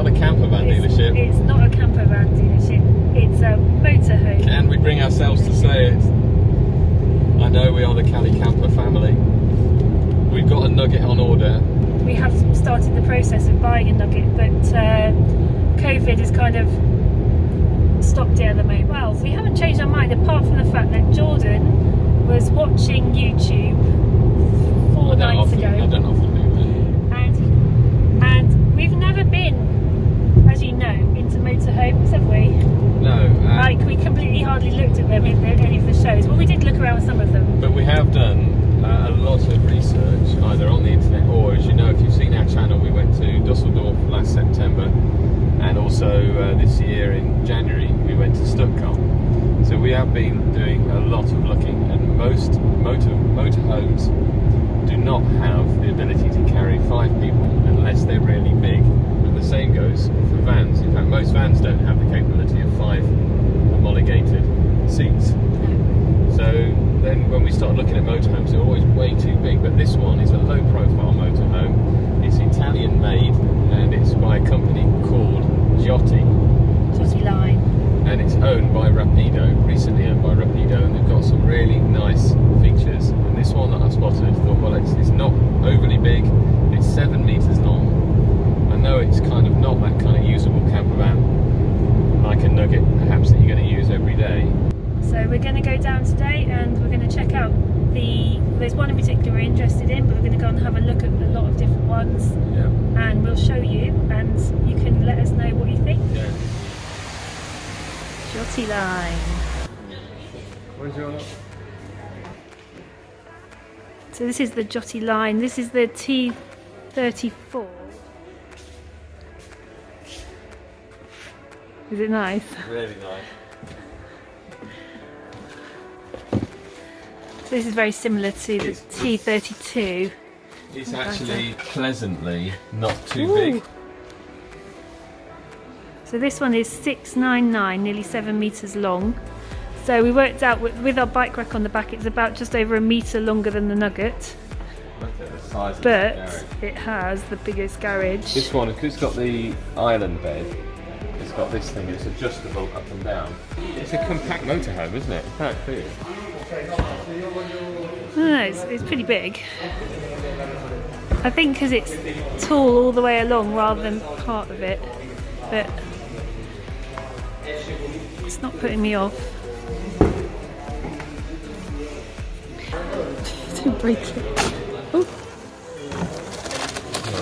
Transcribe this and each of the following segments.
not a campervan dealership. It's not a campervan dealership. It's a motorhome. Can we bring ourselves to say it? I know we are the Cali Camper family. We've got a Nugget on order. We have started the process of buying a Nugget, but COVID has kind of stopped it at the moment. Well, we haven't changed our mind apart from the fact that Jordan was watching YouTube 4 nights ago. I don't often do that. And we've never been, as you know, into motorhomes, have we? No. Like, we completely hardly looked at them in any of the shows. Well, we did look around some of them. But we have done a lot of research, either on the internet or, as you know, if you've seen our channel, we went to Dusseldorf last September, and also this year in January we went to Stuttgart. So we have been doing a lot of looking, and most motorhomes do not have the ability to carry 5 people unless they're really big. And the same goes for vans. In fact, most vans don't have the capability of 5 homologated seats. So then when we start looking at motorhomes, they're always way too big, but this one is a low profile motorhome. It's Italian made, and it's by a company called Giotti Line. And it's owned by Rapido, recently owned by Rapido, and they've got some really nice features. And this one that I spotted, thought, well, it's not overly big, it's 7 meters long. I know it's kind of not that kind of usable campervan, like a Nugget perhaps that you're going to use every day. So we're going to go down today and we're going to check out there's one in particular we're interested in, but we're going to go and have a look at a lot of different ones. Yeah. And we'll show you, and you can let us know what you think. Yeah. Giotti Line. Where's your... So this is the Giotti Line. This is the T34. Is it nice? Really nice. So this is very similar to the T32. It's actually pleasantly not too Ooh. big. So this one is 699, nearly 7 meters long. So we worked out with our bike rack on the back, it's about just over 1 meter longer than the Nugget. Look at the size of But the garage. it has the biggest garage. This one, because it's got the island bed, it's got this thing, it's adjustable up and down. It's a compact motorhome, isn't it? How it feels. No, it's pretty big. I think because it's tall all the way along rather than part of it, but it's not putting me off. Don't break it. Ooh.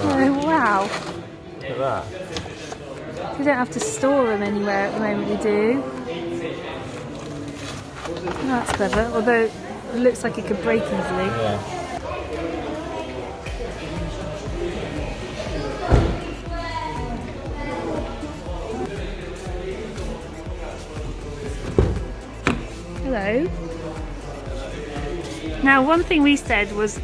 Oh wow! Look at that. We don't have to store them anywhere at the moment. We do. Oh, that's clever. Although it looks like it could break easily. Yeah. Hello. Now, one thing we said was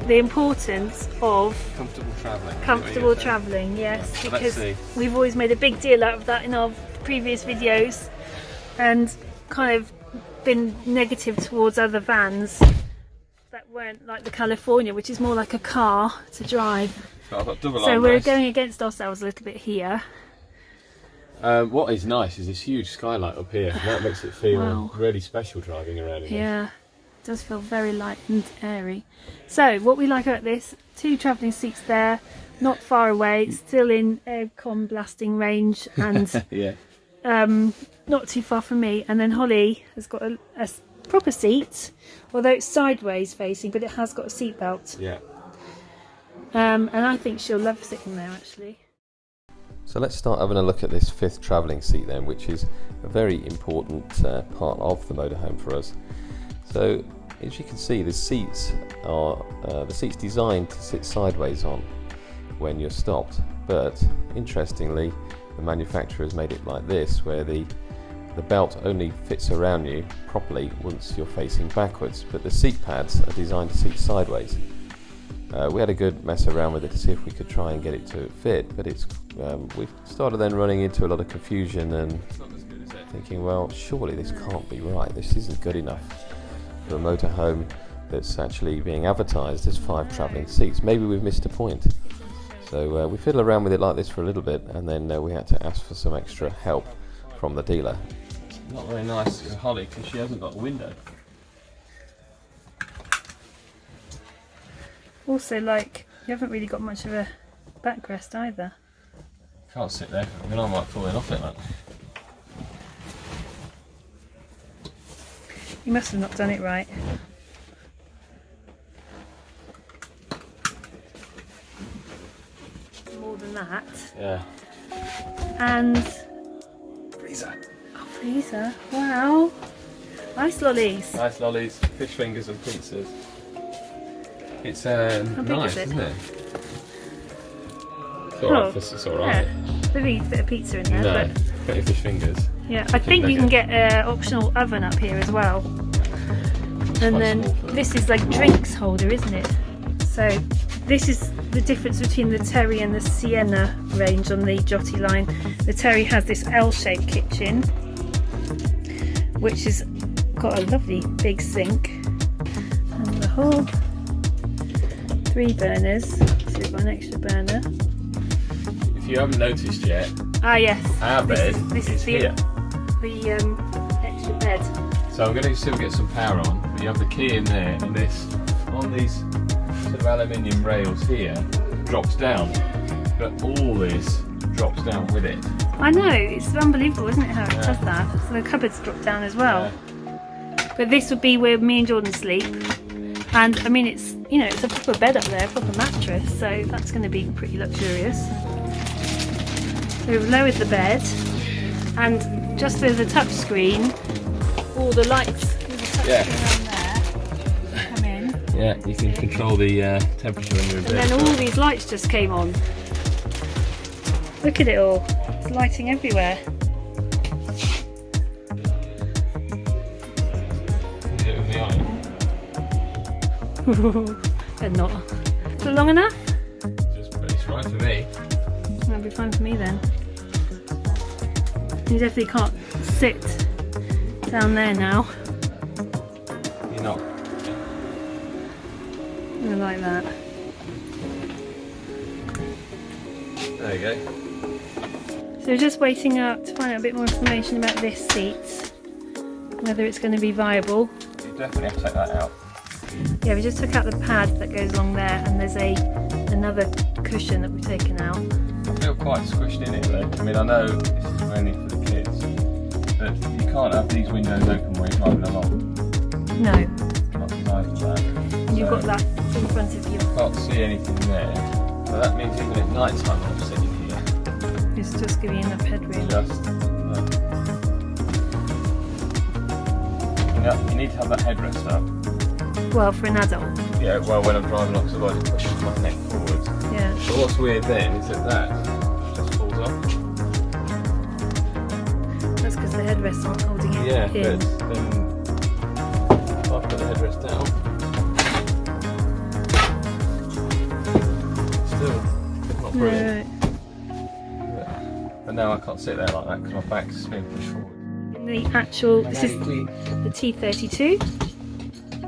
the importance of Comfortable travelling. comfortable travelling, yes, Let's because see. we've always made a big deal out of that in our previous videos and kind of been negative towards other vans that weren't like the California, which is more like a car to drive. So I've got double So we're armrest. going against ourselves a little bit here. What is nice is this huge skylight up here. That makes it feel Wow. really special driving around in Yeah, it does feel very light and airy. So what we like about this, 2 travelling seats there, not far away, still in aircon blasting range, and Yeah. not too far from me. And then Holly has got a proper seat, although it's sideways facing, but it has got a seat belt. Yeah. And I think she'll love sitting there actually. So let's start having a look at this 5th travelling seat then, which is a very important part of the motorhome for us. So as you can see, the seats are designed to sit sideways on when you're stopped, but interestingly the manufacturer has made it like this, where the belt only fits around you properly once you're facing backwards, but the seat pads are designed to sit sideways. We had a good mess around with it to see if we could try and get it to fit, but we've started then running into a lot of confusion and thinking, well, surely this can't be right, this isn't good enough for a motorhome that's actually being advertised as 5 travelling seats. Maybe we've missed a point. So we fiddled around with it like this for a little bit, and then we had to ask for some extra help from the dealer. Not very nice for Holly because she hasn't got a window. Also, like, you haven't really got much of a backrest either. Can't sit there. I mean, I might fall in off it, like. You must have not done it right. More than that. Yeah. And Freezer. oh, freezer! Wow, nice lollies. Nice lollies, fish fingers and pizzas. It's big nice, is it? isn't it? It's alright. Oh, It's alright. Yeah, maybe a bit of pizza in there, No, but plenty of fish fingers. yeah, I think you can get an optional oven up here as well. And quite then small for them. this is like drinks holder, isn't it? So this is the difference between the Terry and the Sienna range on the Jotty line. The Terry has this L-shaped kitchen, which has got a lovely big sink and the hob, 3 burners, so we've got an extra burner. If you haven't noticed yet, Ah yes, our bed this is is the here. extra bed. So I'm going to still get some power on. But you have the key in there, and this on these sort of aluminium rails here drops down, but all this drops down with it. I know, it's unbelievable, isn't it, how it Yeah. does that? So the cupboards drop down as well. Yeah. But this would be where me and Jordan sleep. And I mean, it's, you know, it's a proper bed up there, a proper mattress, so that's going to be pretty luxurious. So we've lowered the bed, and just with the touch screen, all the lights with the touch Yeah. screen on there come in. Yeah, you can control the temperature when you're in And bed. then all these lights just came on. Look at it all. It's lighting everywhere. Do it with the iron. They're not. Is it long enough? It's right for me. That'll be fine for me then. You definitely can't sit down there now. You're not. I like that. There you go. So we're just waiting out to find out a bit more information about this seat, whether it's going to be viable. You definitely have to take that out. Yeah, we just took out the pad that goes along there, and there's another cushion that we've taken out. I feel quite squished in it though. I mean, I know this is mainly for the kids, but you can't have these windows open while you're driving along. No, Not designed for that. you've So got that in front of you. Can't see anything there. So that means even at night time I'm sitting here. It's just giving you enough headroom. Just you need to have that headrest up. Well, for an adult. Yeah, well when I'm driving along, otherwise it pushes my neck forwards. Yeah. But what's weird then is that just falls off. That's because the headrests aren't holding it Yeah, in. but then if I put the headrest down, still not brilliant. Right. But now I can't sit there like that because my back's being pushed forward. The actual, this is the T32.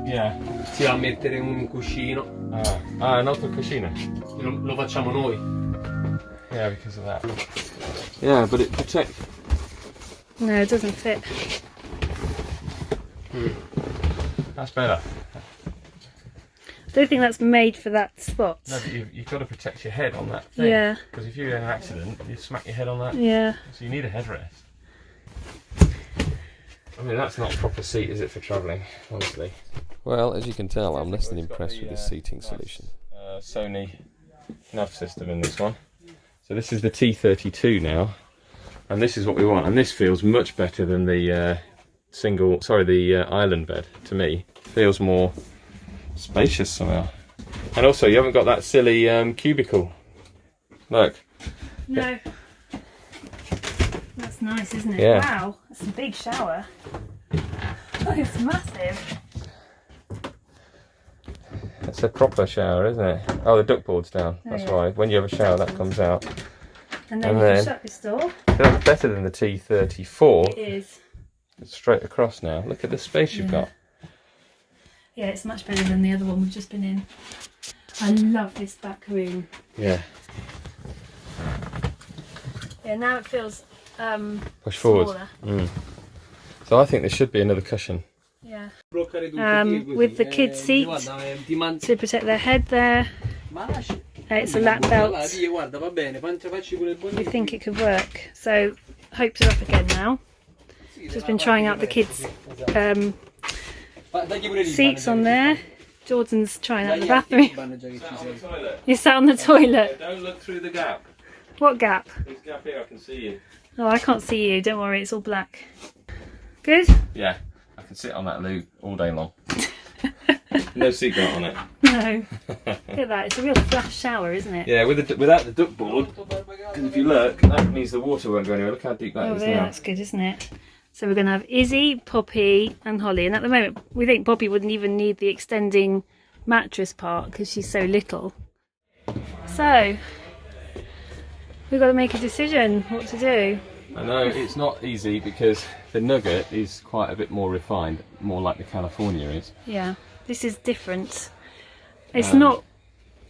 Yeah. Si va a mettere un cuscino, An altro cuscino. lo facciamo noi. Yeah, because of that. Yeah, but it protects. No, it doesn't fit. That's better. I don't think that's made for that spot. No, but you've got to protect your head on that thing. Yeah. Because if you're in an accident, you smack your head on that. Yeah. So you need a headrest. I mean, that's not a proper seat, is it, for travelling, honestly? Well, as you can tell, I'm less than impressed with this seating solution. Sony nav system in this one. So this is the T32 now, and this is what we want. And this feels much better than the island bed. To me, feels more spacious somehow. And also, you haven't got that silly cubicle. Look. No. That's nice, isn't it? Yeah. Wow, that's a big shower. Oh, it's massive. It's a proper shower, isn't it? Oh, the duckboard's down. Oh, That's yeah. why. When you have a shower, that comes out. And then And you then- can shut this door. That's better than the T34. It is. It's straight across now. Look at the space you've Yeah. got. Yeah, it's much better than the other one we've just been in. I love this back room. Yeah. Yeah, now it feels Push forward. smaller. So I think there should be another cushion. Yeah. Bloccare tutto With the kids' seats to protect their head there. It's a lap belt. We think it could work. So hopes are up again now. Just been trying out the kids' seats on there. Jordan's trying out the bathroom. You're sat on the toilet. Don't look through the gap. What gap? This gap here, I can see you. Oh, I can't see you. Don't worry, it's all black. Good? Yeah, I can sit on that loo all day long. No seatbelt on it. No. Look at that. It's a real flash shower, isn't it? Yeah, without the duck board, because if you look, that means the water won't go anywhere. Look how deep that is yeah, now. that's good, isn't it? So we're going to have Izzy, Poppy and Holly. And at the moment, we think Poppy wouldn't even need the extending mattress part because she's so little. So, we've got to make a decision what to do. I know, it's not easy because the Nugget is quite a bit more refined, more like the California is. Yeah, this is different. It's not,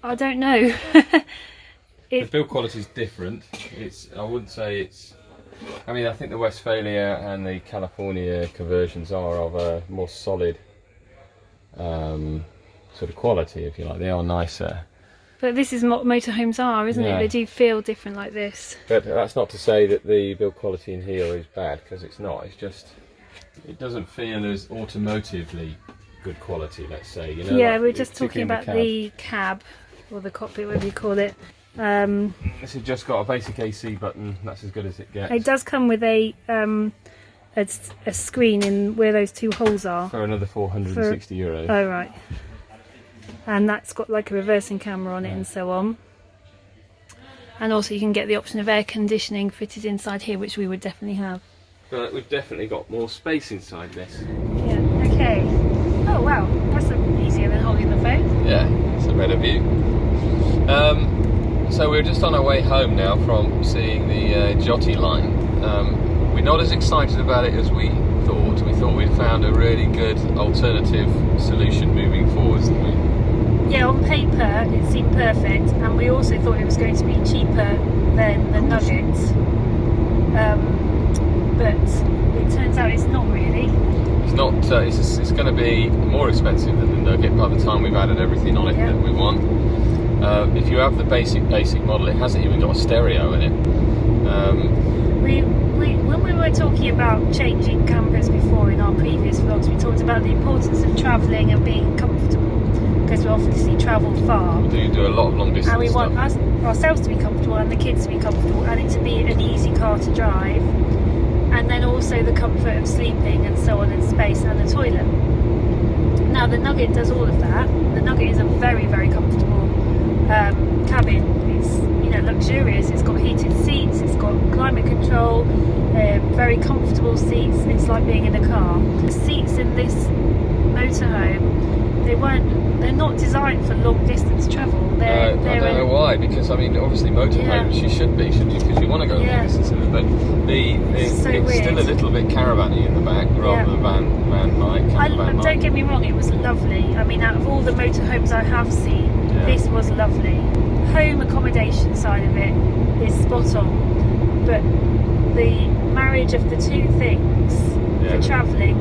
I don't know. The build quality is different. I wouldn't say it's, I mean, I think the Westphalia and the California conversions are of a more solid sort of quality, if you like. They are nicer. But this is what motorhomes are, isn't it? They do feel different like this. But that's not to say that the build quality in here is bad, because it's not. It's just, it doesn't feel as automotively good quality, let's say. You know, yeah, like, we're just talking about the cab, or the cockpit, whatever you call it. This has just got a basic AC button. That's as good as it gets. It does come with a screen in where those two holes are. For another €460. Oh, right. And that's got like a reversing camera on it and so on. And also you can get the option of air conditioning fitted inside here, which we would definitely have. But we've definitely got more space inside this. Yeah, okay. Oh wow, that's easier than holding the phone. Yeah, it's a better view. So we're just on our way home now from seeing the Jotti line. We're not as excited about it as we thought. We thought we'd found a really good alternative solution moving forward, didn't we? Yeah, on paper it seemed perfect, and we also thought it was going to be cheaper than the Nugget. But it turns out it's not really. It's not. It's going to be more expensive than the Nugget by the time we've added everything on it that we want. If you have the basic model, it hasn't even got a stereo in it. When we were talking about changing campers before in our previous vlogs, we talked about the importance of travelling and being comfortable, because we obviously travel far. We do a lot of long distance and we stuff. want ourselves to be comfortable and the kids to be comfortable, and it to be an easy car to drive, and then also the comfort of sleeping and so on, and space and the toilet. Now the Nugget does all of that. The Nugget is a very, very comfortable cabin. It's, you know, luxurious. It's got heated seats, it's got climate control, very comfortable seats. It's like being in a car. The seats in this motorhome, they're not designed for long distance travel. I don't know why, because I mean, obviously motorhomes you should be, shouldn't you? Because you want to go long distance in it. But it's still a little bit caravan-y in the back rather than van-like. Don't get me wrong, it was lovely. I mean, out of all the motorhomes I have seen, this was lovely. Home accommodation side of it is spot on, but the marriage of the two things for travelling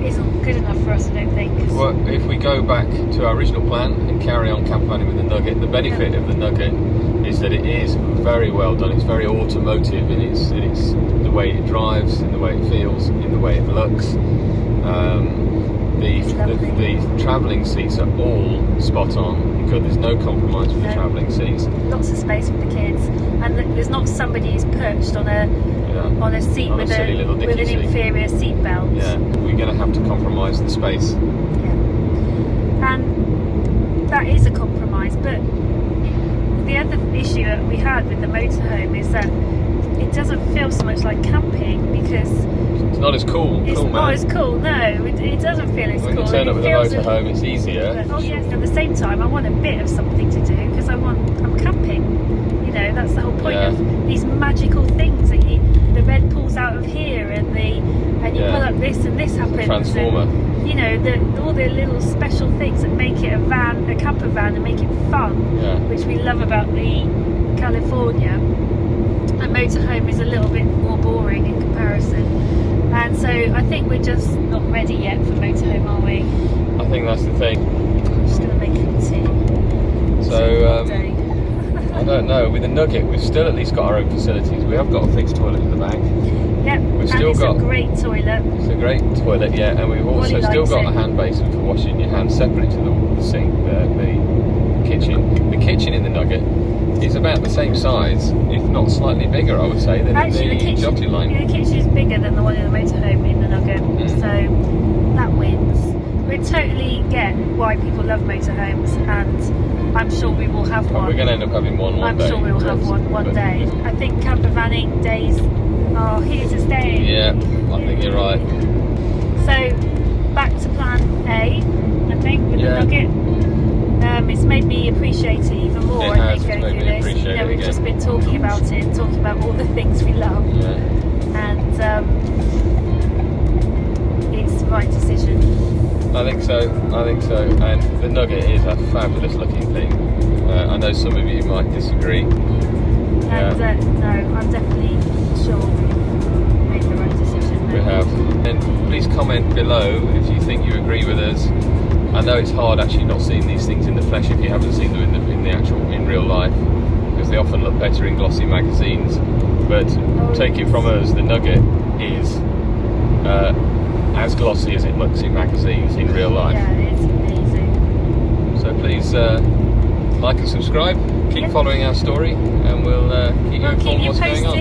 isn't good enough for us, I don't think. Well, if we go back to our original plan and carry on campervanning with the Nugget, the benefit of the Nugget is that it is very well done. It's very automotive in its the way it drives, in the way it feels, in the way it looks. The travelling seats are all spot on. Good. There's no compromise with the travelling seats. Lots of space for the kids, and there's not somebody who's perched on a seat with an inferior seat belt. Yeah, we're going to have to compromise the space. Yeah, and that is a compromise. But the other issue that we had with the motorhome is that it doesn't feel so much like camping, because it's not as cool. It's not as cool. No, it doesn't feel as cool. When you turn up with a motorhome, it's easier. Oh yes, at the same time, I want a bit of something to do, because I'm camping. You know, that's the whole point of these magical things that the bed pulls out of here, and you pull up this and this happens. Transformer. And, you know, all the little special things that make it a camper van, and make it fun, which we love about the California. a motorhome is a little bit more boring in comparison. And so I think we're just not ready yet for motorhome, are we? I think that's the thing. I'm just going to make it tea. So, Day. I don't know. With the Nugget, we've still at least got our own facilities. We have got a fixed toilet in the back. Yep, We've and still it's got- a great toilet. It's a great toilet, yeah, and we've also Wally still likes got it. a hand basin for washing your hands separate to the sink, the kitchen. The kitchen in the Nugget is about the same size, if not slightly bigger, I would say, than Actually, in the Jolty line. the kitchen is bigger than the one in the motorhome in the Nugget, so that wins. We totally get why people love motorhomes, and I'm sure we will have But one. we're going to end up having one I'm day. sure we will have one But- day. I think campervanning days are here to stay. Yeah, I think you're right. So back to plan A, I think, with Yeah. the Nugget. It's made me appreciate it even more. It I has, think it's going made through me this. appreciate it We've again. just been talking about it, talking about all the things we love, Yeah. and it's the right decision. I think so, and the Nugget is a fabulous looking thing. I know some of you might disagree. And no, I'm definitely sure we've made the right decision. We have. And please comment below if you think you agree with us. I know it's hard actually not seeing these things in the flesh if you haven't seen them in real life, because they often look better in glossy magazines. But take it from us, the Nugget is as glossy as it looks in magazines in real life. Yeah, it's amazing. So please like and subscribe. Keep Yep. following our story, and we'll keep you We'll informed keep you what's going on.